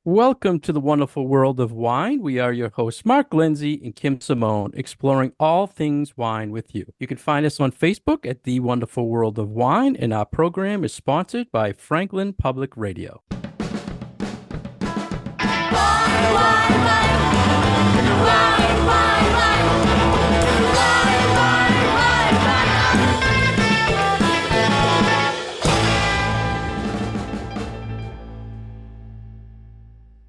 Welcome to the wonderful world of wine. We are your hosts, Mark Lenzi and Kim Simone, exploring all things wine with you. You can find us on Facebook at The Wonderful World of Wine, and our program is sponsored by Franklin Public Radio.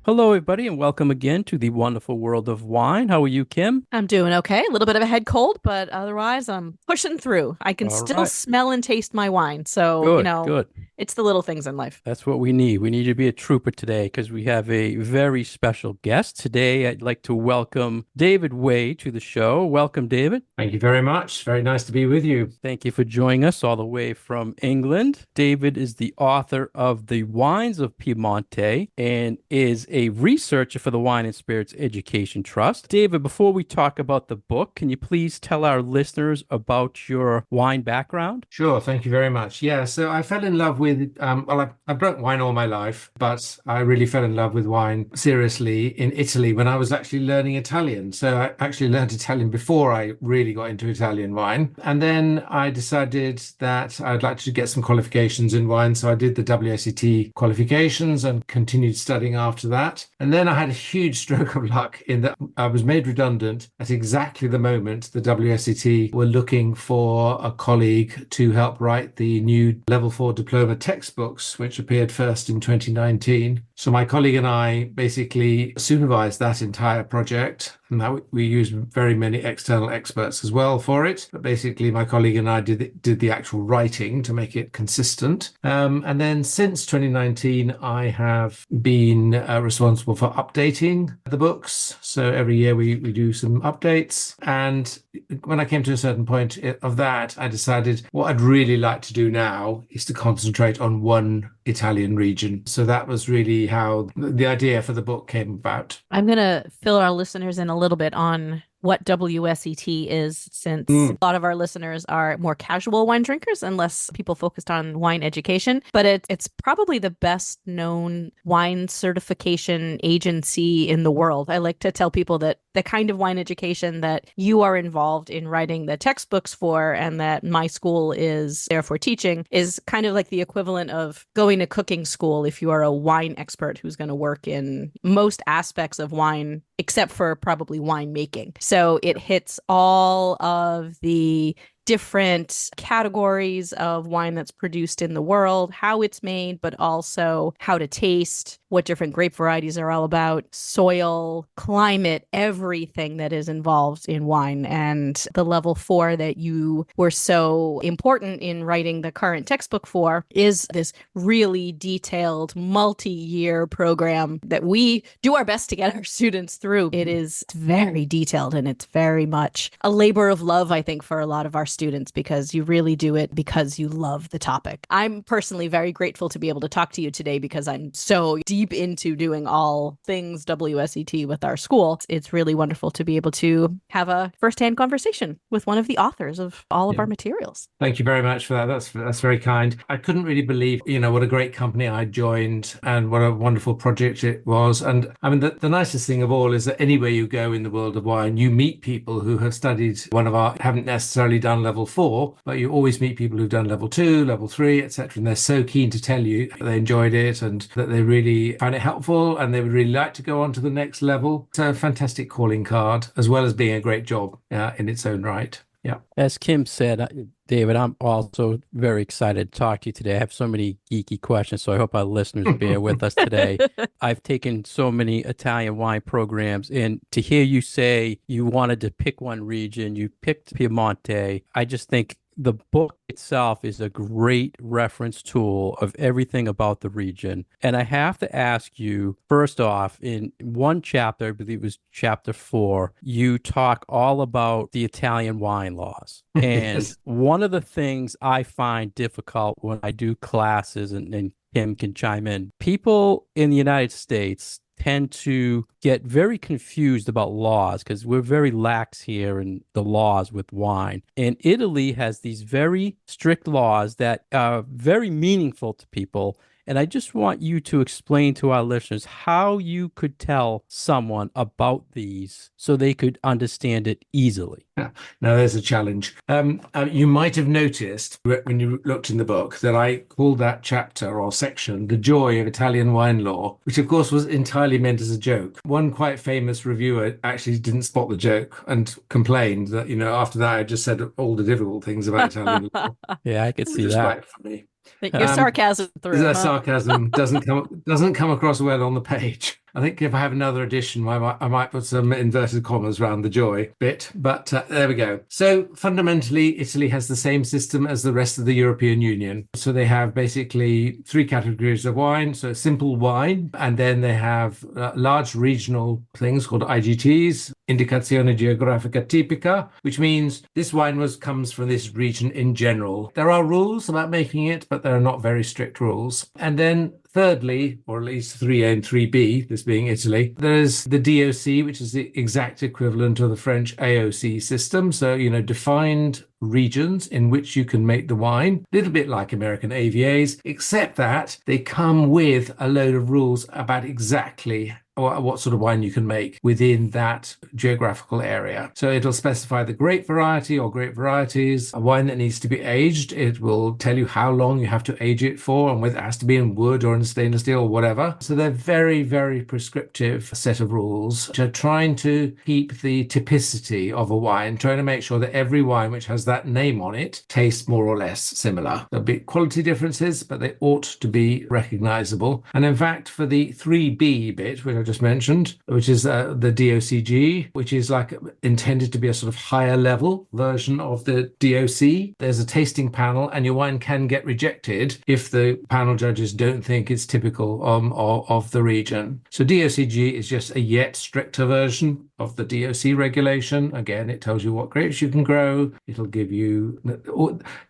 Hello, everybody, and welcome again to the wonderful world of wine. How are you, Kim? I'm doing okay. A little bit of a head cold, but otherwise I'm pushing through. I can All still right. smell and taste my wine. So, Good, good. it's the little things in life. That's what we need. We need to be a trooper today because we have a very special guest. Today, I'd like to welcome David Way to the show. Welcome, David. Thank you very much. Very nice to be with you. Thank you for joining us all the way from England. David is the author of the Wines of Piemonte and is a researcher for the Wine and Spirits Education Trust. David, before we talk about the book, can you please tell our listeners about your wine background? Sure. Thank you very much. Yeah. So I fell in love with, I've drunk wine all my life, but I really fell in love with wine seriously in Italy when I was actually learning Italian. So I actually learned Italian before I really got into Italian wine. And then I decided that I'd like to get some qualifications in wine. So I did the WSET qualifications and continued studying after that. And then I had a huge stroke of luck in that I was made redundant at exactly the moment the WSET were looking for a colleague to help write the new Level 4 diploma textbooks, which appeared first in 2019. So my colleague and I basically supervised that entire project. And that we used very many external experts as well for it. But basically, my colleague and I did the actual writing to make it consistent. And then since 2019, I have been responsible for updating the books. So every year we do some updates. And when I came to a certain point of that, I decided what I'd really like to do now is to concentrate on one Italian region. So that was really how the idea for the book came about. I'm going to fill our listeners in a little bit on what WSET is, since a lot of our listeners are more casual wine drinkers and less people focused on wine education. But it's probably the best known wine certification agency in the world. I like to tell people that the kind of wine education that you are involved in writing the textbooks for and that my school is therefore teaching is kind of like the equivalent of going to cooking school if you are a wine expert who's going to work in most aspects of wine except for probably winemaking. So it hits all of the different categories of wine that's produced in the world, how it's made, but also how to taste, what different grape varieties are all about, soil, climate, everything that is involved in wine. And the level 4 that you were so important in writing the current textbook for is this really detailed multi-year program that we do our best to get our students through. It is very detailed and it's very much a labor of love, I think, for a lot of our students, because you really do it because you love the topic. I'm personally very grateful to be able to talk to you today because I'm so deep into doing all things WSET with our school. It's really wonderful to be able to have a firsthand conversation with one of the authors of all of our materials. Thank you very much for that. That's very kind. I couldn't really believe, what a great company I joined and what a wonderful project it was. And I mean, the nicest thing of all is that anywhere you go in the world of wine, you meet people who have studied haven't necessarily done level 4, but you always meet people who've done level 2, level 3, etc. And they're so keen to tell you that they enjoyed it and that they really found it helpful and they would really like to go on to the next level. It's a fantastic calling card, as well as being a great job in its own right. Yeah. As Kim said, David, I'm also very excited to talk to you today. I have so many geeky questions, so I hope our listeners bear with us today. I've taken so many Italian wine programs, and to hear you say you wanted to pick one region, you picked Piemonte, I just think the book itself is a great reference tool of everything about the region. And I have to ask you, first off, in one chapter, I believe it was chapter 4, you talk all about the Italian wine laws. And Yes. one of the things I find difficult when I do classes, and Kim can chime in, people in the United States tend to get very confused about laws because we're very lax here in the laws with wine. And Italy has these very strict laws that are very meaningful to people. And I just want you to explain to our listeners how you could tell someone about these so they could understand it easily. Yeah. Now, there's a challenge. You might have noticed when you looked in the book that I called that chapter or section "The Joy of Italian Wine Law," which of course was entirely meant as a joke. One quite famous reviewer actually didn't spot the joke and complained that, after that I just said all the difficult things about Italian law, Yeah, I could which see is that. quite funny. Your sarcasm through, The huh? sarcasm doesn't come across well on the page. I think if I have another edition, I might put some inverted commas around the joy bit, but there we go. So fundamentally, Italy has the same system as the rest of the European Union. So they have basically three categories of wine. So simple wine, and then they have large regional things called IGTs, Indicazione Geografica Tipica, which means this wine comes from this region in general. There are rules about making it, but there are not very strict rules. And then thirdly, or at least 3A and 3B, this being Italy, there's the DOC, which is the exact equivalent of the French AOC system. So, defined regions in which you can make the wine, a little bit like American AVAs, except that they come with a load of rules about exactly what sort of wine you can make within that geographical area. So it'll specify the grape variety or grape varieties, a wine that needs to be aged. It will tell you how long you have to age it for and whether it has to be in wood or in stainless steel or whatever. So they're very, very prescriptive set of rules which are trying to keep the typicity of a wine, trying to make sure that every wine which has that name on it tastes more or less similar. There'll be quality differences, but they ought to be recognizable. And in fact, for the 3B bit, which I just mentioned, which is the DOCG, which is like intended to be a sort of higher level version of the DOC. There's a tasting panel, and your wine can get rejected if the panel judges don't think it's typical of the region. So DOCG is just a yet stricter version of the DOC regulation. Again, it tells you what grapes you can grow. It'll give you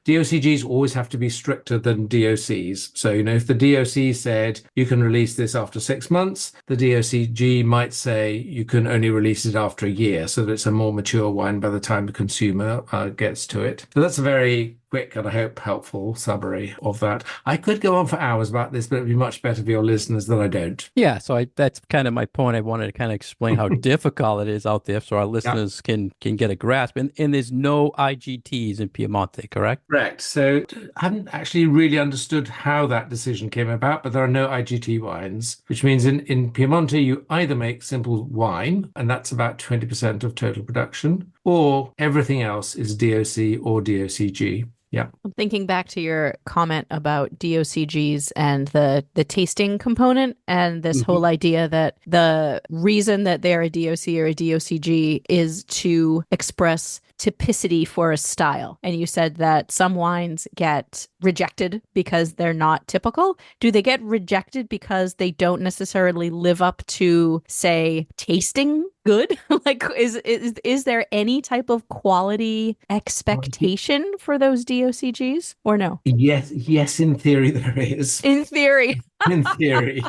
DOCGs always have to be stricter than DOCs. So, if the DOC said you can release this after 6 months, the DOCG might say you can only release it after a year, so that it's a more mature wine by the time the consumer gets to it. So that's a very quick and I hope helpful summary of that. I could go on for hours about this, but it'd be much better for your listeners that I don't. Yeah, so that's kind of my point. I wanted to kind of explain how difficult it is out there so our listeners can get a grasp. And there's no IGTs in Piemonte, correct? Correct. So I haven't actually really understood how that decision came about, but there are no IGT wines, which means in Piemonte, you either make simple wine, and that's about 20% of total production, or everything else is DOC or DOCG. Yeah. I'm thinking back to your comment about DOCGs and the tasting component and this whole idea that the reason that they're a DOC or a DOCG is to express typicity for a style. And you said that some wines get rejected because they're not typical. Do they get rejected because they don't necessarily live up to, say, tasting good? Like, is there any type of quality expectation for those DOCGs or no? Yes, in theory there is. In theory. In theory.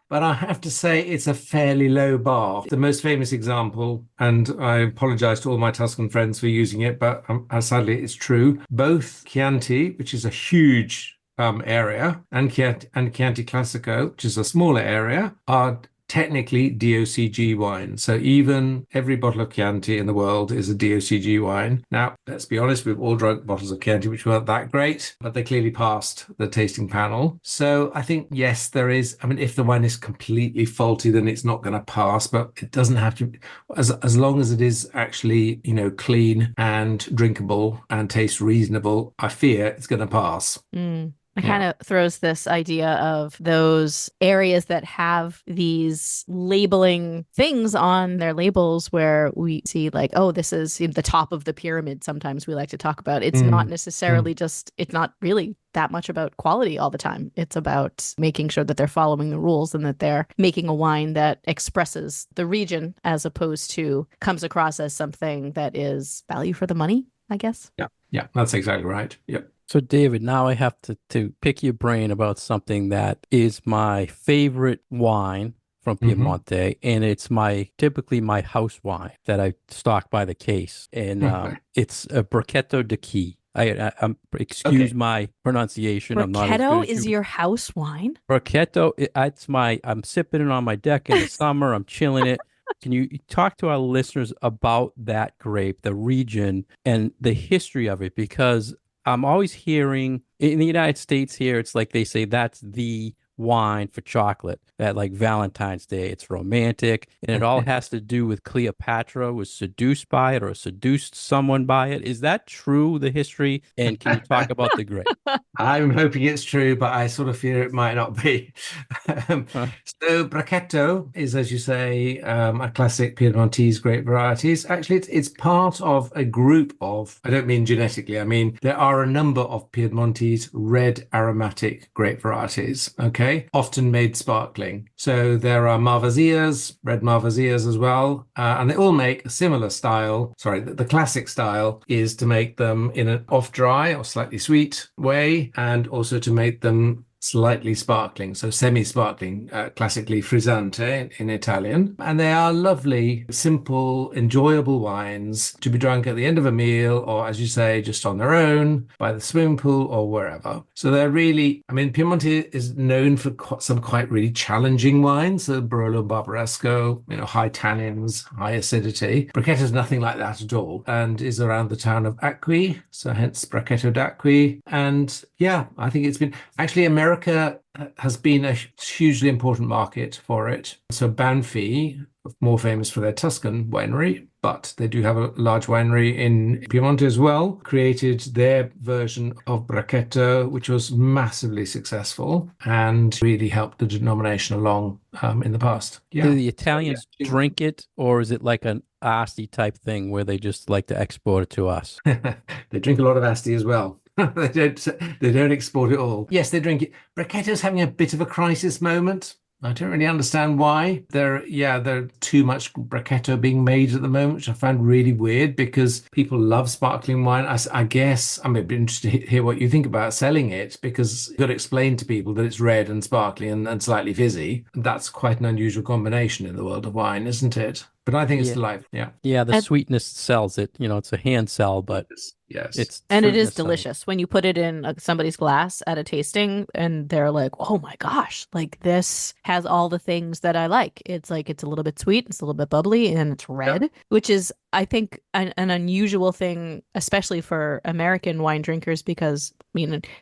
But I have to say it's a fairly low bar. The most famous example, and I apologize to all my Tuscan friends for using it, but sadly it's true. Both Chianti, which is a huge area, and Chianti Classico, which is a smaller area, are technically DOCG wine. So even every bottle of Chianti in the world is a DOCG wine. Now, let's be honest, we've all drunk bottles of Chianti which weren't that great, but they clearly passed the tasting panel. So I think, yes, there is. I mean, if the wine is completely faulty, then it's not going to pass, but it doesn't have to, as long as it is actually, clean and drinkable and tastes reasonable, I fear it's going to pass. It kind of throws this idea of those areas that have these labeling things on their labels where we see like, oh, this is the top of the pyramid. Sometimes we like to talk about. It's not necessarily it's not really that much about quality all the time. It's about making sure that they're following the rules and that they're making a wine that expresses the region as opposed to comes across as something that is value for the money, I guess. Yeah, that's exactly right. Yep. So, David, now I have to pick your brain about something that is my favorite wine from Piemonte, and it's typically my house wine that I stock by the case, and it's a Brachetto di Chi. Excuse Okay. my pronunciation. I'm not as Brachetto good as is you. your house wine? Brachetto, I'm sipping it on my deck in the summer. I'm chilling it. Can you talk to our listeners about that grape, the region, and the history of it? Because I'm always hearing in the United States here, it's like they say that's the wine for chocolate at like Valentine's Day. It's romantic, and it all has to do with Cleopatra was seduced by it or seduced someone by it. Is that true, the history? And can you talk about the grape? I'm hoping it's true, but I sort of fear it might not be. Um, Huh? so Brachetto is, as you say, a classic Piedmontese grape varieties. Actually, it's part of a group of, I don't mean genetically, I mean there are a number of Piedmontese red aromatic grape varieties, okay, often made sparkling. So there are Malvasias, red Malvasias as well, and they all make a similar style. Sorry, the classic style is to make them in an off-dry or slightly sweet way, and also to make them slightly sparkling, so semi-sparkling, classically frizzante in Italian. And they are lovely, simple, enjoyable wines to be drunk at the end of a meal, or as you say, just on their own, by the swimming pool or wherever. So they're really, I mean, Piemonte is known for some quite really challenging wines, so Barolo Barbaresco, high tannins, high acidity. Brachetto is nothing like that at all, and is around the town of Acqui, so hence Brachetto d'Acqui. And yeah, I think it's been actually America has been a hugely important market for it. So Banfi, more famous for their Tuscan winery, but they do have a large winery in Piemonte as well, created their version of Brachetto, which was massively successful and really helped the denomination along in the past. Do Yeah. the So, yeah. Italians drink it, or is it like an Asti type thing where they just like to export it to us? They drink a lot of Asti as well. They don't export it all. Yes, they drink it. Brachetto's having a bit of a crisis moment. I don't really understand why. There too much Brachetto being made at the moment, which I find really weird because people love sparkling wine. I guess I'm a bit interested to hear what you think about selling it, because you've got to explain to people that it's red and sparkling and slightly fizzy. That's quite an unusual combination in the world of wine, isn't it? But I think it's Yeah. delightful. Yeah. Yeah, the And sweetness sells it. It's a hand sell, but Yes. it's and it is sweetness sells. delicious when you put it in somebody's glass at a tasting and they're like, "Oh my gosh, like this has all the things that I like." It's like it's a little bit sweet, it's a little bit bubbly, and it's Yeah. red, which is I think an unusual thing, especially for American wine drinkers, because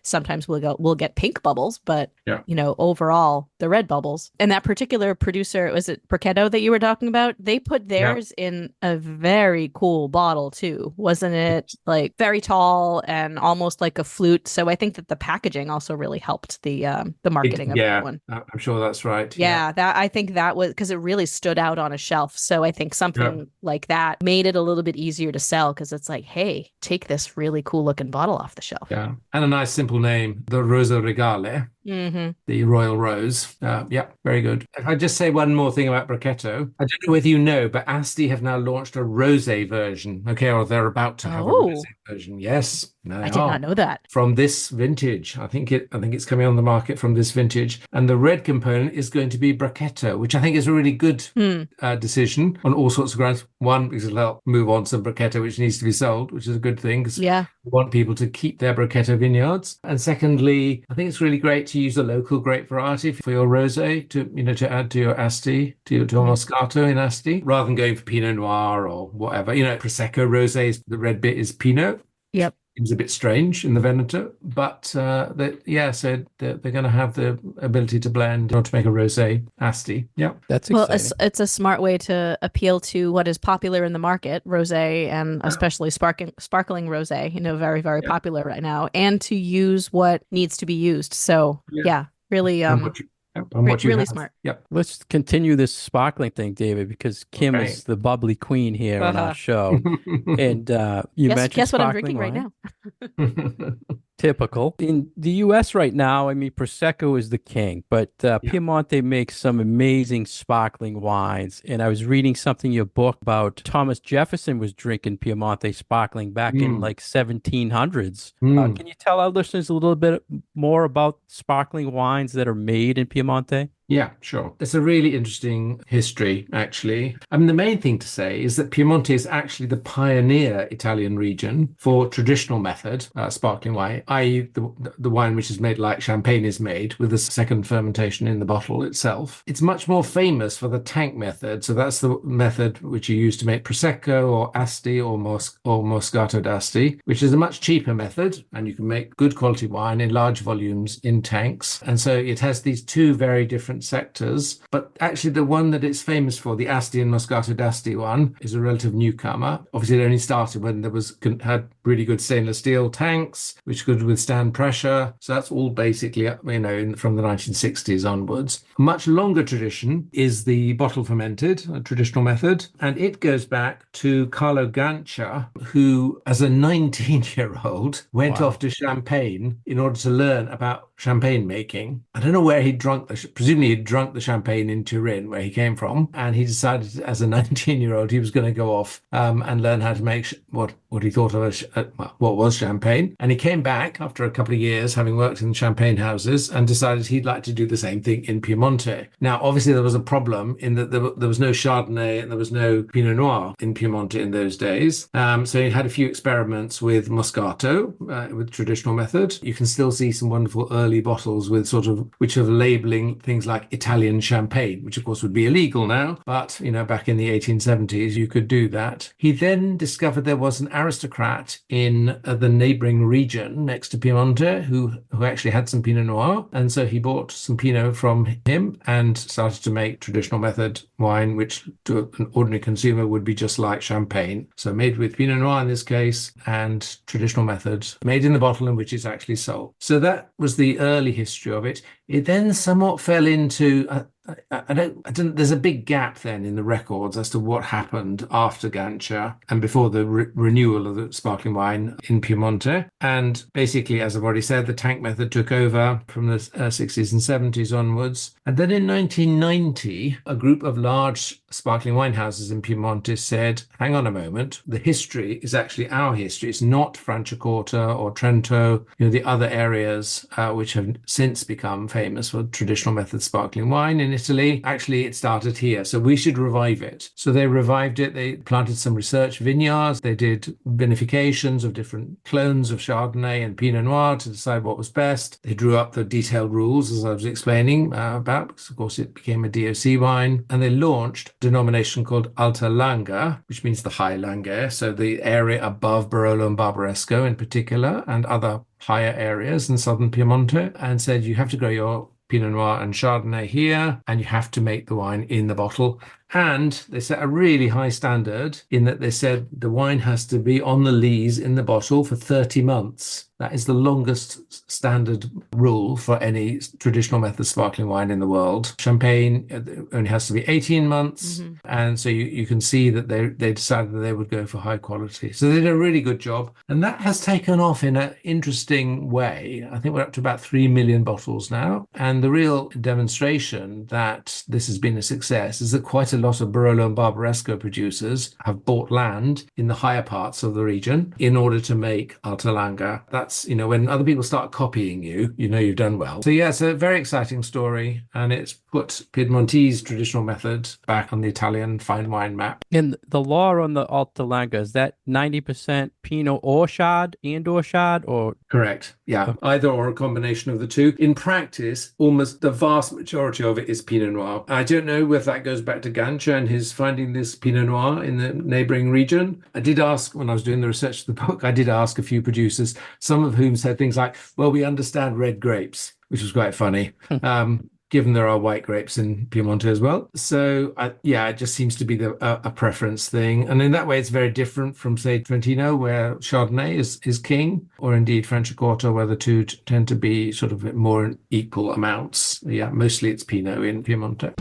sometimes we'll get pink bubbles, but Yeah. overall the red bubbles. And that particular producer, was it Brachetto that you were talking about? They put Yeah. theirs in a very cool bottle too, wasn't it? Like very tall and almost like a flute. So I think that the packaging also really helped the marketing of that one. I'm sure that's right. Yeah, that I think that was because it really stood out on a shelf. So I think Yeah. something like that made it a little bit easier to sell because it's like, hey, take this really cool looking bottle off the shelf. Yeah. And a nice simple name, the Rosa Regale. Mm-hmm. The Royal Rose. Yeah, very good. If I just say one more thing about Brachetto, I don't know whether you know, but Asti have now launched a rosé version. Okay, or they're about to have a rosé Oh, version. Yes, they I did are. not know that. From this vintage. I think it's coming on the market from this vintage. And the red component is going to be Brachetto, which I think is a really good decision on all sorts of grounds. One, because it'll help move on some Brachetto which needs to be sold, which is a good thing because Yeah. we want people to keep their Brachetto vineyards. And secondly, I think it's really great to use a local grape variety for your rosé to add to your Asti, to your Moscato in Asti, rather than going for Pinot Noir or whatever. Prosecco rosés, the red bit is Pinot. Yep. Seems a bit strange in the Veneto, but so they're going to have the ability to blend or to make a rosé Asti. Yeah, That's Well, exciting. it's a smart way to appeal to what is popular in the market, rosé, and especially sparkling rosé, very, very Yeah. popular right now, and to use what needs to be used. So Yeah. yeah, really what you really have. smart. Yep. Let's continue this sparkling thing, David, because Kim Okay. is the bubbly queen here on our Uh-huh. show. And you mentioned Guess what I'm sparkling drinking right wine. now? Typical. In the US right now, I mean, Prosecco is the king, but Piemonte makes some amazing sparkling wines. And I was reading something in your book about Thomas Jefferson was drinking Piemonte sparkling back in like 1700s. Can you tell our listeners a little bit more about sparkling wines that are made in Piemonte? Yeah, sure. It's a really interesting history, actually. I mean, the main thing to say is that Piemonte is actually the pioneer Italian region for traditional method sparkling wine, i.e., the wine which is made like champagne is made with a second fermentation in the bottle itself. It's much more famous for the tank method. So that's the method which you use to make Prosecco or Asti or Moscato d'Asti, which is a much cheaper method. And you can make good quality wine in large volumes in tanks. And so it has these two very different sectors, but actually the one that it's famous for, the Asti and Moscato d'Asti one, is a relative newcomer. Obviously, it only started when had really good stainless steel tanks, which could withstand pressure. So that's all basically, from the 1960s onwards. A much longer tradition is the bottle fermented, a traditional method, and it goes back to Carlo Gancia, who, as a 19-year-old, went off to Champagne in order to learn about champagne making. I don't know where he presumably he'd drunk the champagne in Turin, where he came from, and he decided as a 19-year-old he was going to go off and learn how to make what he thought of as what was champagne. And he came back after a couple of years, having worked in champagne houses, and decided he'd like to do the same thing in Piemonte. Now, obviously, there was a problem in that there was no Chardonnay and there was no Pinot Noir in Piemonte in those days. So he had a few experiments with Moscato, with traditional method. You can still see some wonderful early bottles with which are labeling things like Italian champagne, which of course would be illegal now, but back in the 1870s you could do that. He then discovered there was an aristocrat in the neighboring region next to Piemonte who actually had some Pinot Noir, and so he bought some Pinot from him and started to make traditional method wine, which to an ordinary consumer would be just like champagne. So made with Pinot Noir in this case, and traditional method made in the bottle in which it's actually sold. So that was the early history of it. It then somewhat fell into there's a big gap then in the records as to what happened after Gancia and before the renewal of the sparkling wine in Piemonte. And basically, as I've already said, the tank method took over from the 60s and 70s onwards. And then in 1990, a group of large sparkling wine houses in Piemonte said, hang on a moment, the history is actually our history. It's not Franciacorta or Trento, the other areas which have since become famous for traditional method sparkling wine in Italy. Actually, it started here, so we should revive it. So they revived it. They planted some research vineyards. They did vinifications of different clones of Chardonnay and Pinot Noir to decide what was best. They drew up the detailed rules, as I was explaining about, because of course it became a DOC wine. And they launched a denomination called Alta Langa, which means the high Langhe, so the area above Barolo and Barbaresco in particular, and other higher areas in southern Piemonte, and said you have to grow your Pinot Noir and Chardonnay here, and you have to make the wine in the bottle. And they set a really high standard in that they said the wine has to be on the lees in the bottle for 30 months. That is the longest standard rule for any traditional method sparkling wine in the world. Champagne only has to be 18 months. Mm-hmm. And so you can see that they decided that they would go for high quality. So they did a really good job. And that has taken off in an interesting way. I think we're up to about 3 million bottles now. And the real demonstration that this has been a success is that quite a lot of Barolo and Barbaresco producers have bought land in the higher parts of the region in order to make Alta Langa. That's, when other people start copying you, you've done well. So yeah, it's a very exciting story, and it's put Piedmontese traditional method back on the Italian fine wine map. And the law on the Alta Langa, is that 90% Pinot or Chard and/or Chard, or? Correct. Yeah, either or, a combination of the two. In practice, almost the vast majority of it is Pinot Noir. I don't know whether that goes back to Gancia and his finding this Pinot Noir in the neighboring region. I did ask, when I was doing the research for the book, I did ask a few producers, some of whom said things like, well, we understand red grapes, which was quite funny. Given there are white grapes in Piemonte as well. So, it just seems to be a preference thing. And in that way, it's very different from, say, Trentino, where Chardonnay is king, or indeed Franciacorta, where the two tend to be sort of more in equal amounts. Yeah, mostly it's Pinot in Piemonte.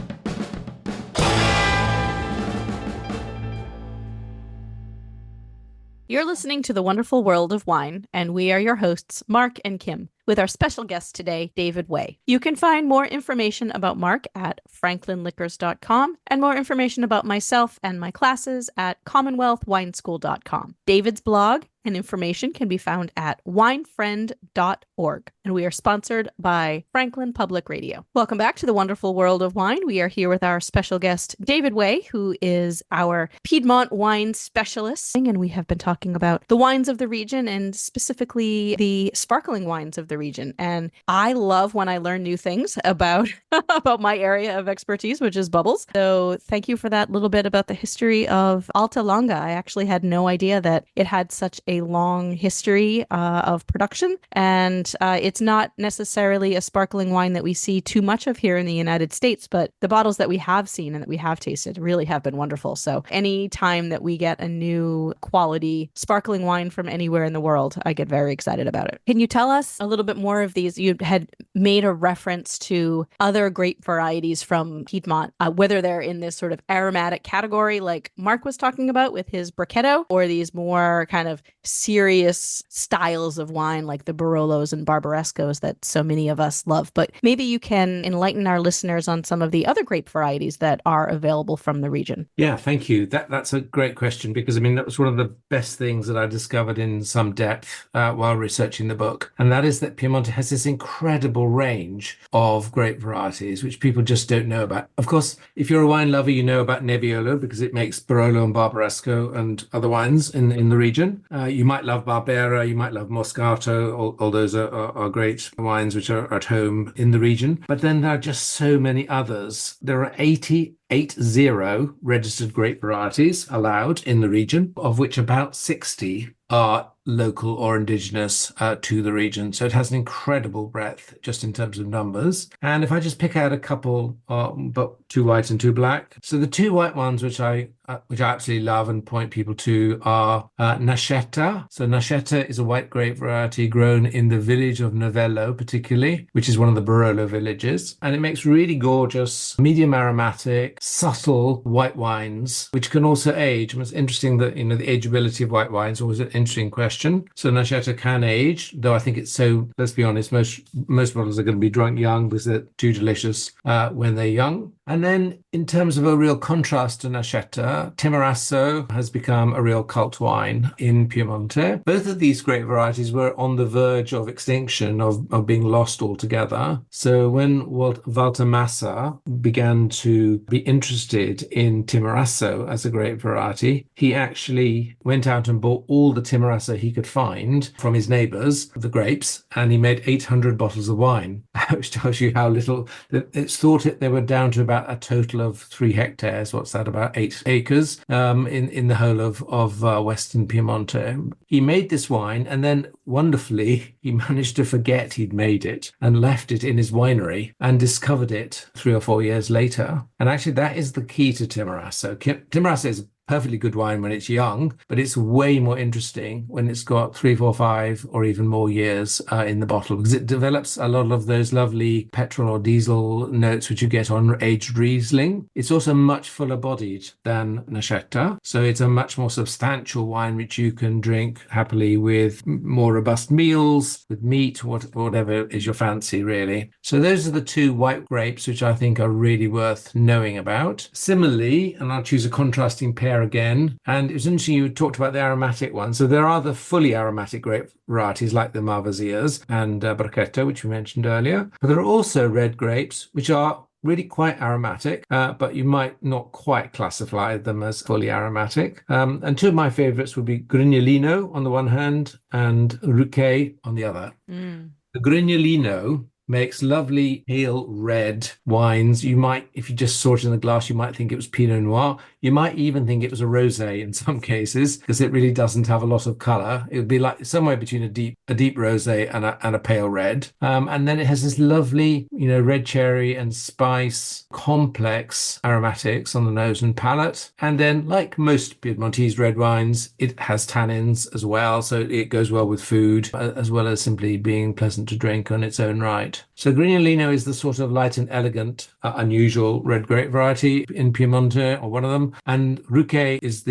You're listening to The Wonderful World of Wine, and we are your hosts, Mark and Kim. with our special guest today, David Way. You can find more information about Mark at franklinliquors.com and more information about myself and my classes at commonwealthwineschool.com. David's blog and information can be found at winefriend.org. And we are sponsored by Franklin Public Radio. Welcome back to the wonderful world of wine. We are here with our special guest, David Way, who is our Piedmont wine specialist. And we have been talking about the wines of the region and specifically the sparkling wines of the region. And I love when I learn new things about, about my area of expertise, which is bubbles. So thank you for that little bit about the history of Alta Langa. I actually had no idea that it had such a long history of production. And it's not necessarily a sparkling wine that we see too much of here in the United States, but the bottles that we have seen and that we have tasted really have been wonderful. So any time that we get a new quality sparkling wine from anywhere in the world, I get very excited about it. Can you tell us a little bit more of these? You had made a reference to other grape varieties from Piedmont, whether they're in this sort of aromatic category like Mark was talking about with his Brachetto, or these more kind of serious styles of wine like the Barolos and Barbarescos that so many of us love. But maybe you can enlighten our listeners on some of the other grape varieties that are available from the region. Yeah, thank you. That's a great question because, I mean, that was one of the best things that I discovered in some depth while researching the book. And that is that Piemonte has this incredible range of grape varieties, which people just don't know about. Of course, if you're a wine lover, you know about Nebbiolo because it makes Barolo and Barbaresco and other wines in the region. You might love Barbera, you might love Moscato, all those are great wines which are at home in the region. But then there are just so many others. There are 80 registered grape varieties allowed in the region, of which about 60 are local or indigenous to the region. So it has an incredible breadth just in terms of numbers. And if I just pick out a couple, but two white and two black. So the two white ones, which I absolutely love and point people to are Nascetta. So Nascetta is a white grape variety grown in the village of Nebbiolo, particularly, which is one of the Barolo villages. And it makes really gorgeous, medium aromatic, subtle white wines, which can also age. And it's interesting that, the ageability of white wines is always an interesting question. So Nascetta can age, though I think it's so, let's be honest, most bottles are going to be drunk young because they're too delicious when they're young. And then in terms of a real contrast to Nascetta, Timorasso has become a real cult wine in Piemonte. Both of these grape varieties were on the verge of extinction, of being lost altogether. So when Walter Massa began to be interested in Timorasso as a grape variety, he actually went out and bought all the Timorasso he could find from his neighbors, the grapes, and he made 800 bottles of wine, which tells you how little. It's thought they were down to about a total of 3 hectares. What's that, about 8 acres in the whole of Western Piemonte. He made this wine, and then wonderfully, he managed to forget he'd made it and left it in his winery and discovered it 3 or 4 years later. And actually, that is the key to Timorasso. Timorasso is perfectly good wine when it's young, but it's way more interesting when it's got 3, 4, 5, or even more years in the bottle, because it develops a lot of those lovely petrol or diesel notes which you get on aged Riesling. It's also much fuller bodied than Nascetta, so it's a much more substantial wine which you can drink happily with more robust meals, with meat, whatever is your fancy, really. So those are the two white grapes which I think are really worth knowing about. Similarly, and I'll choose a contrasting pair again, and it's interesting you talked about the aromatic ones. So there are the fully aromatic grape varieties like the Malvasias and Brachetto, which we mentioned earlier, but there are also red grapes which are really quite aromatic, but you might not quite classify them as fully aromatic. And two of my favorites would be Grignolino on the one hand and Ruquet on the other. The Grignolino makes lovely pale red wines. You might, if you just saw it in the glass, you might think it was Pinot Noir. You might even think it was a rosé in some cases, because it really doesn't have a lot of color. It would be like somewhere between a deep rosé and a pale red. And then it has this lovely, red cherry and spice, complex aromatics on the nose and palate. And then, like most Piedmontese red wines, it has tannins as well, so it goes well with food, as well as simply being pleasant to drink on its own right. different. So Grignolino is the sort of light and elegant, unusual red grape variety in Piemonte, or one of them. And Ruché is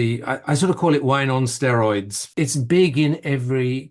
I sort of call it wine on steroids. It's big in every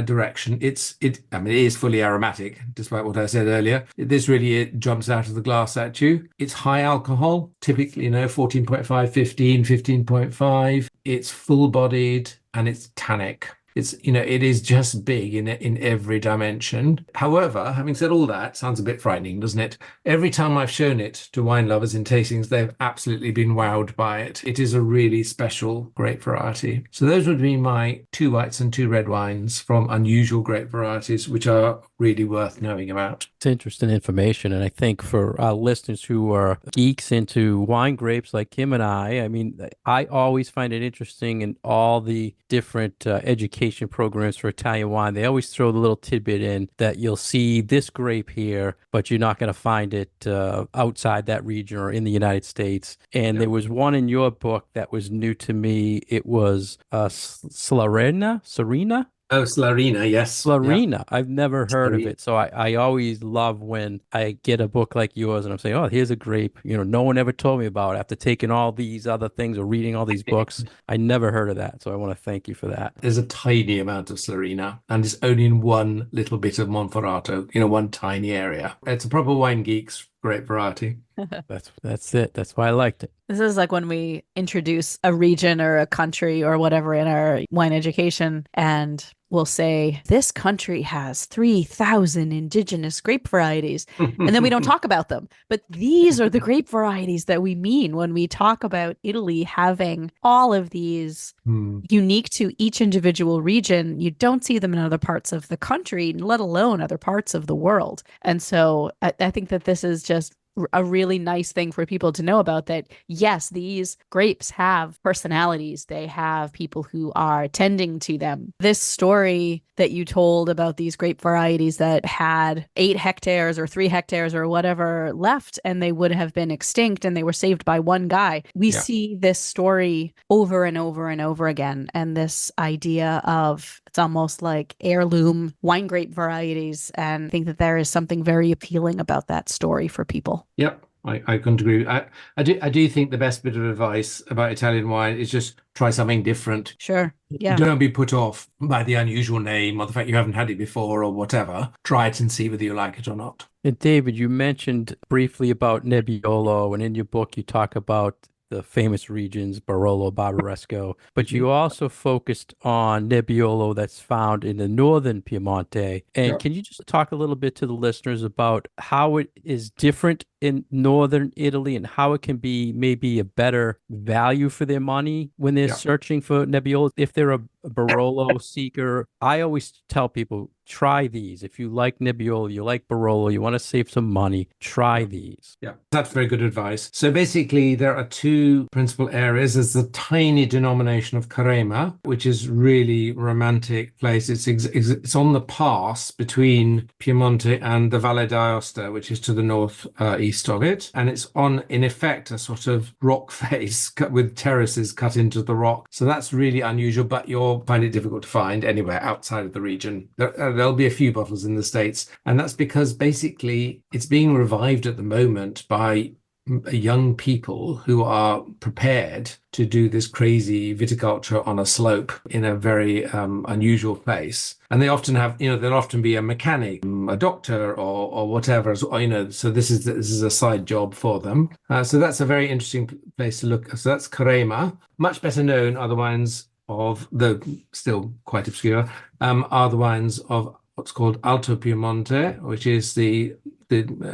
direction. I mean, it is fully aromatic, despite what I said earlier. This really, it jumps out of the glass at you. It's high alcohol, typically, 14.5, 15, 15.5. It's full-bodied and it's tannic. It is just big in every dimension. However, having said all that, sounds a bit frightening, doesn't it? Every time I've shown it to wine lovers in tastings, they've absolutely been wowed by it. It is a really special grape variety. So those would be my 2 whites and 2 red wines from unusual grape varieties, which are really worth knowing about. It's interesting information. And I think for our listeners who are geeks into wine grapes like Kim and I mean, I always find it interesting in all the different education programs for Italian wine. They always throw the little tidbit in that you'll see this grape here, but you're not going to find it outside that region or in the United States. And there was one in your book that was new to me. It was Serena? Oh, Slarina, yes. Florina. I've never heard of Slarina. it. So I always love when I get a book like yours and I'm saying, oh, here's a grape, no one ever told me about it. After taking all these other things or reading all these books, I never heard of that. So I want to thank you for that. There's a tiny amount of Slarina, and it's only in one little bit of Monferrato, one tiny area. It's a proper wine geek's grape variety. That's it. That's why I liked it. This is like when we introduce a region or a country or whatever in our wine education, and we'll say, this country has 3,000 indigenous grape varieties. And then we don't talk about them. But these are the grape varieties that we mean when we talk about Italy having all of these unique to each individual region. You don't see them in other parts of the country, let alone other parts of the world. And so I think that this is just a really nice thing for people to know about, that yes, these grapes have personalities. They have people who are tending to them. This story that you told about these grape varieties that had 8 hectares or 3 hectares or whatever left, and they would have been extinct and they were saved by one guy. We see this story over and over and over again. And this idea of, it's almost like heirloom wine grape varieties. And I think that there is something very appealing about that story for people. Yep. I couldn't agree. I do think the best bit of advice about Italian wine is just try something different. Sure. Yeah. Don't be put off by the unusual name or the fact you haven't had it before or whatever. Try it and see whether you like it or not. And David, you mentioned briefly about Nebbiolo, and in your book you talk about the famous regions, Barolo, Barbaresco, but you also focused on Nebbiolo that's found in the northern Piemonte. And can you just talk a little bit to the listeners about how it is different in northern Italy and how it can be maybe a better value for their money when they're searching for Nebbiolo? If they're a Barolo seeker, I always tell people, try these. If you like Nebbiolo, you like Barolo, you want to save some money, try these. Yeah, that's very good advice. So basically, there are 2 principal areas. There's the tiny denomination of Carema, which is really romantic place. It's on the pass between Piemonte and the Valle d'Aosta, which is to the north east of it. And it's on, in effect, a sort of rock face with terraces cut into the rock. So that's really unusual, but you'll find it difficult to find anywhere outside of the region. There'll be a few bottles in the States, and that's because basically it's being revived at the moment by young people who are prepared to do this crazy viticulture on a slope in a very unusual place. And they often have, there'll often be a mechanic, a doctor or whatever, so this is a side job for them. So that's a very interesting place to look. So that's Carema. Much better known are the wines of, though still quite obscure, are the wines of what's called Alto Piemonte, which is the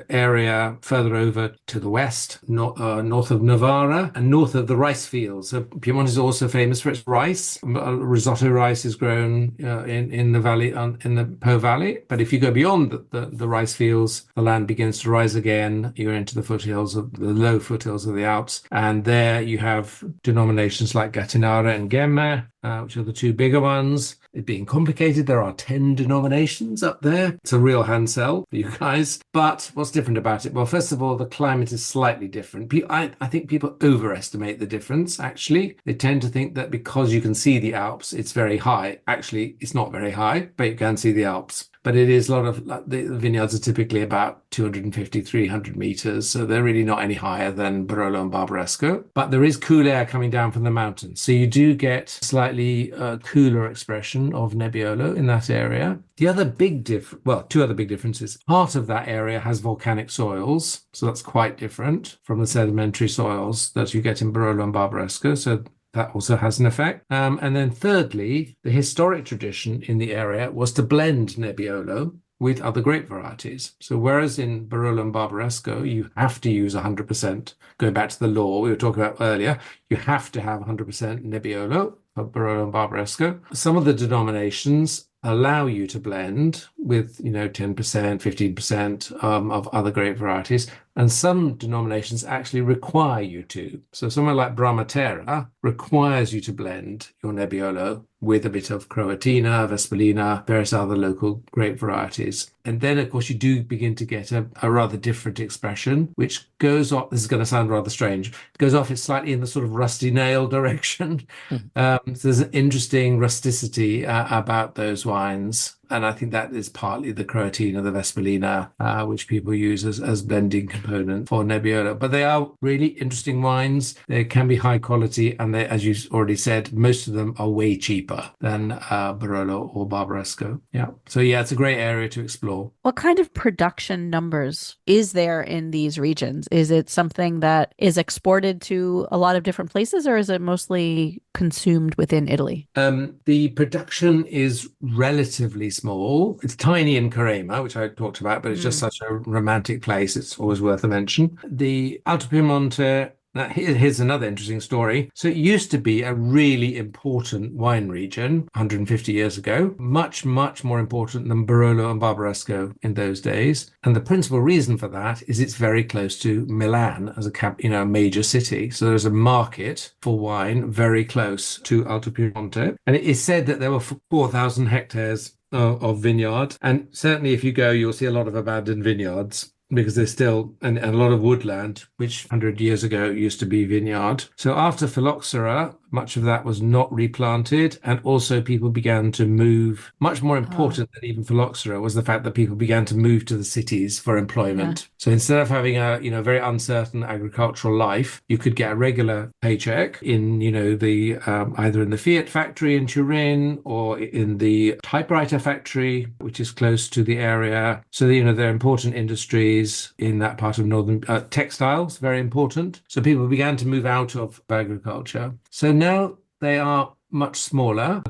area further over to the west, north of Novara and north of the rice fields. So Piemonte is also famous for its rice. Risotto rice is grown in the valley, in the Po Valley. But if you go beyond the rice fields, the land begins to rise again. You're into the low foothills of the Alps. And there you have denominations like Gattinara and Gemme, which are the 2 bigger ones. It being complicated, there are 10 denominations up there. It's a real hand sell for you guys. But what's different about it? Well, first of all, the climate is slightly different. I think people overestimate the difference, actually. They tend to think that because you can see the Alps, it's very high. Actually, it's not very high, but you can see the Alps. but it is a lot of like, the vineyards are typically about 250, 300 meters. So they're really not any higher than Barolo and Barbaresco. But there is cool air coming down from the mountains. So you do get slightly cooler expression of Nebbiolo in that area. The other big two other big differences. Part of that area has volcanic soils. So that's quite different from the sedimentary soils that you get in Barolo and Barbaresco. So that also has an effect. And then thirdly, the historic tradition in the area was to blend Nebbiolo with other grape varieties. So whereas in Barolo and Barbaresco, you have to use 100%, going back to the law we were talking about earlier, you have to have 100% Nebbiolo for Barolo and Barbaresco. Some of the denominations allow you to blend with, 10%, 15% of other grape varieties. And some denominations actually require you to. So somewhere like Brahmatera requires you to blend your Nebbiolo with a bit of Croatina, Vespolina, various other local grape varieties. And then, of course, you do begin to get a rather different expression, which goes off, this is going to sound rather strange, goes off it's slightly in the sort of rusty nail direction. So there's an interesting rusticity about those wines. And I think that is partly the Croatina, the Vespolina, which people use as blending component for Nebbiolo. But they are really interesting wines. They can be high quality. And they, as you already said, most of them are way cheaper than Barolo or Barbaresco. Yeah. So, yeah, it's a great area to explore. What kind of production numbers is there in these regions? Is it something that is exported to a lot of different places, or is it mostly consumed within Italy? The production is relatively small. It's tiny in Carema, which I talked about, but it's just such a romantic place. It's always worth a mention. The Alto Piemonte. Now, here's another interesting story. So it used to be a really important wine region 150 years ago, much, much more important than Barolo and Barbaresco in those days. And the principal reason for that is it's very close to Milan as a major city. So there's a market for wine very close to Alto Piemonte. And it is said that there were 4,000 hectares of vineyard. And certainly if you go, you'll see a lot of abandoned vineyards, because there's still and a lot of woodland, which 100 years ago used to be vineyard. So after phylloxera, much of that was not replanted. And also people began to move. Much more important than even phylloxera was the fact that people began to move to the cities for employment. Yeah. So instead of having a very uncertain agricultural life, you could get a regular paycheck in the either in the Fiat factory in Turin or in the typewriter factory, which is close to the area. So there are important industries in that part of northern textiles, very important. So people began to move out of agriculture. So now they are much smaller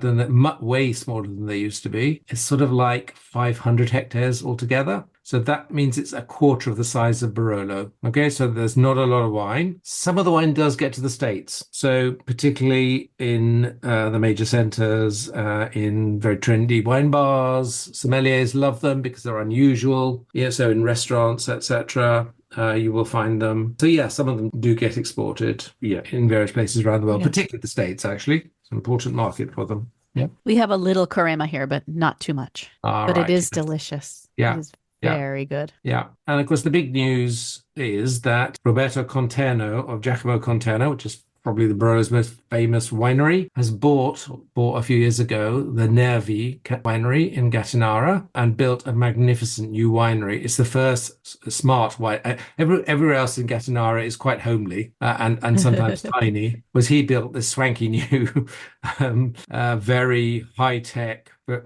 way smaller than they used to be. It's sort of like 500 hectares altogether. So that means it's a quarter of the size of Barolo. Okay, so there's not a lot of wine. Some of the wine does get to the States. So particularly in the major centers, in very trendy wine bars, sommeliers love them because they're unusual. Yeah, so in restaurants, etc. You will find them. So yeah, some of them do get exported, in various places around the world, particularly the States, actually. It's an important market for them. Yeah. We have a little Carema here, but not too much. But right. It is delicious. Yeah. It is very good. Yeah. And of course, the big news is that Roberto Conterno of Giacomo Conterno, which is probably the Barolo's most famous winery, has bought a few years ago the Nervi winery in Gattinara and built a magnificent new winery. It's the first smart wine. Everywhere else in Gattinara is quite homely and sometimes tiny. Was he built this swanky new, very high tech. But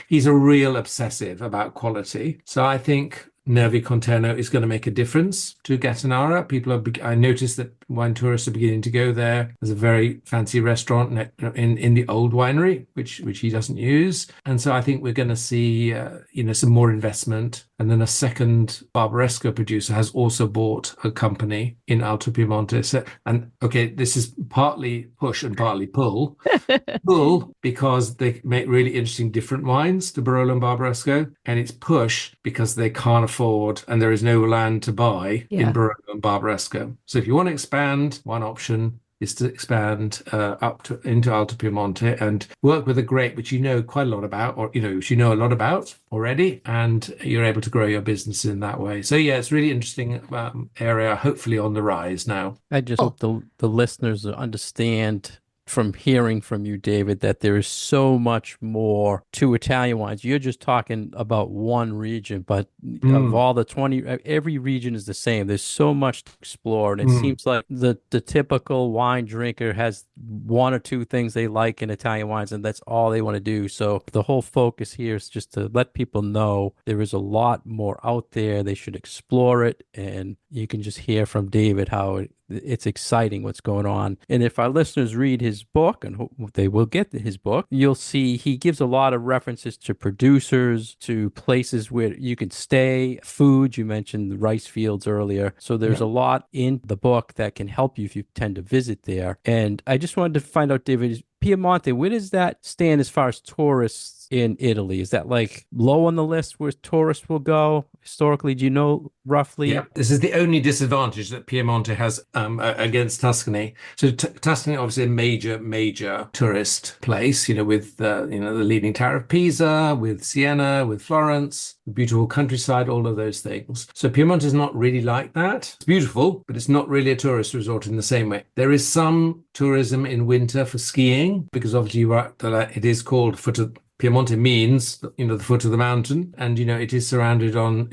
he's a real obsessive about quality. So I think Nervi Conterno is going to make a difference to Gattinara. I noticed that wine tourists are beginning to go there. There's a very fancy restaurant in the old winery, which he doesn't use. And so I think we're going to see, some more investment. And then a second Barbaresco producer has also bought a company in Alto Piemonte. So, this is partly push and partly pull. Pull because they make really interesting different wines to Barolo and Barbaresco. And it's push because they can't afford and there is no land to buy in Barolo and Barbaresco. So if you want to expand, one option is to expand into Alto Piemonte and work with a grape which you know quite a lot about, or which you know a lot about already, and you're able to grow your business in that way. So yeah, it's really interesting area, hopefully on the rise now. I just hope the listeners understand from hearing from you, David, that there is so much more to Italian wines. You're just talking about one region, but of all the 20, every region is the same. There's so much to explore. And it seems like the typical wine drinker has one or two things they like in Italian wines, and that's all they want to do. So the whole focus here is just to let people know there is a lot more out there. They should explore it. And you can just hear from David how it's exciting what's going on. And if our listeners read his book, and they will get his book, you'll see he gives a lot of references to producers, to places where you can stay, food. You mentioned the rice fields earlier. So there's a lot in the book that can help you if you tend to visit there. And I just wanted to find out, David, Piemonte, where does that stand as far as tourists in Italy? Is that like low on the list where tourists will go historically? Do you know roughly? Yeah, this is the only disadvantage that Piemonte has against Tuscany. So Tuscany, obviously a major tourist place, with the Leaning Tower of Pisa, with Siena, with Florence, the beautiful countryside, all of those things. So Piemonte is not really like that. It's beautiful, but it's not really a tourist resort in the same way. There is some tourism in winter for skiing, because obviously it is called Piemonte means, the foot of the mountain, and it is surrounded on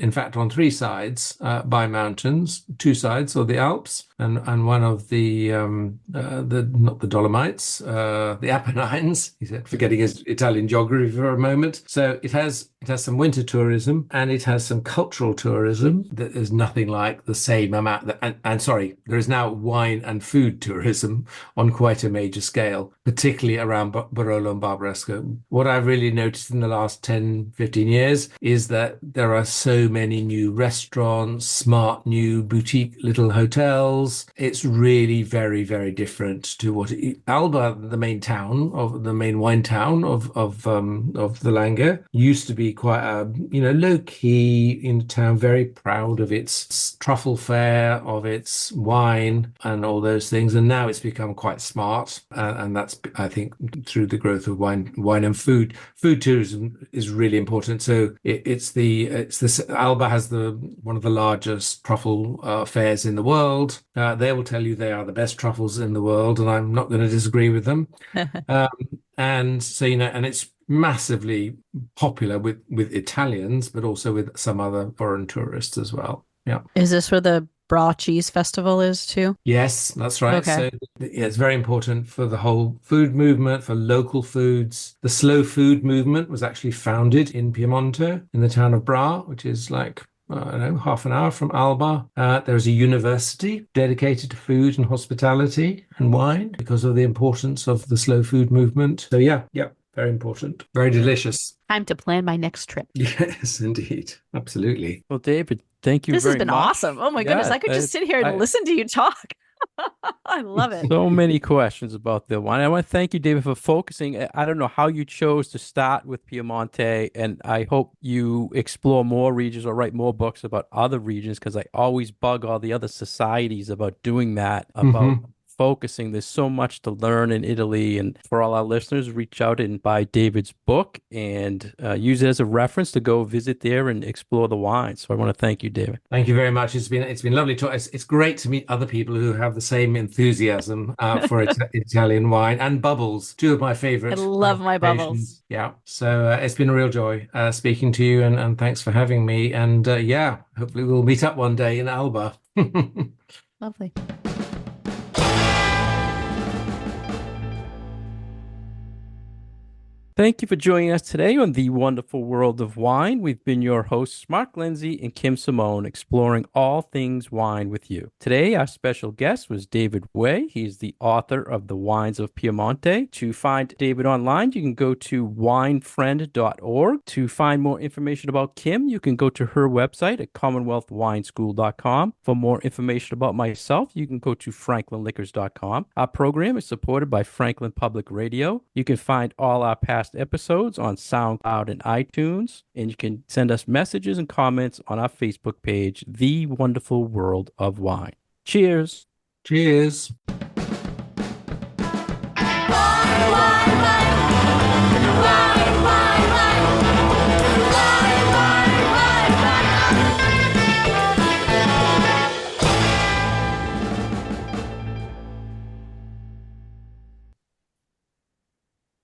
three sides by mountains, two sides of the Alps, and one of the not the Dolomites, the Apennines. He said, forgetting his Italian geography for a moment. So it has some winter tourism, and it has some cultural tourism that is nothing like the same amount. There is now wine and food tourism on quite a major scale, particularly around Barolo and Barbaresco. What I've really noticed in the last 10, 15 years is that there are so many new restaurants, smart new boutique little hotels. It's really very, very different to what Alba, the main wine town of the Langa, used to be quite a low key in town, very proud of its truffle fare, of its wine, and all those things. And now it's become quite smart, and that's, I think, through the growth of wine and food. Food tourism is really important. So Alba has one of the largest truffle fairs in the world. They will tell you they are the best truffles in the world, and I'm not going to disagree with them. And so, and it's massively popular with Italians, but also with some other foreign tourists as well. Yeah. Is this where the Bra Cheese Festival is too? Yes, that's right. Okay. So it's very important for the whole food movement, for local foods. The slow food movement was actually founded in Piemonte, in the town of Bra, which is like, I don't know, half an hour from Alba. There's a university dedicated to food and hospitality and wine because of the importance of the slow food movement. So yeah, very important. Very delicious. Time to plan my next trip. Yes, indeed. Absolutely. Well, David, thank you This very has been much. awesome. Oh my goodness. I could just sit here and listen to you talk. I love it. So many questions about the wine. I want to thank you, David, for focusing. I don't know how you chose to start with Piemonte, and I hope you explore more regions or write more books about other regions, because I always bug all the other societies about doing that, about focusing. There's so much to learn in Italy, and for all our listeners, reach out and buy David's book and use it as a reference to go visit there and explore the wine. So I want to thank you, David. Thank you very much. It's been lovely to. It's great to meet other people who have the same enthusiasm for Italian wine and bubbles. Two of my favorites. I love my bubbles. Yeah. So it's been a real joy speaking to you, and thanks for having me. And hopefully we'll meet up one day in Alba. Lovely. Thank you for joining us today on The Wonderful World of Wine. We've been your hosts, Mark Lenzi and Kim Simone, exploring all things wine with you. Today, our special guest was David Way. He's the author of The Wines of Piemonte. To find David online, you can go to winefriend.org. To find more information about Kim, you can go to her website at commonwealthwineschool.com. For more information about myself, you can go to franklinliquors.com. Our program is supported by Franklin Public Radio. You can find all our past episodes on SoundCloud and iTunes, and you can send us messages and comments on our Facebook page, The Wonderful World of Wine. Cheers. Cheers.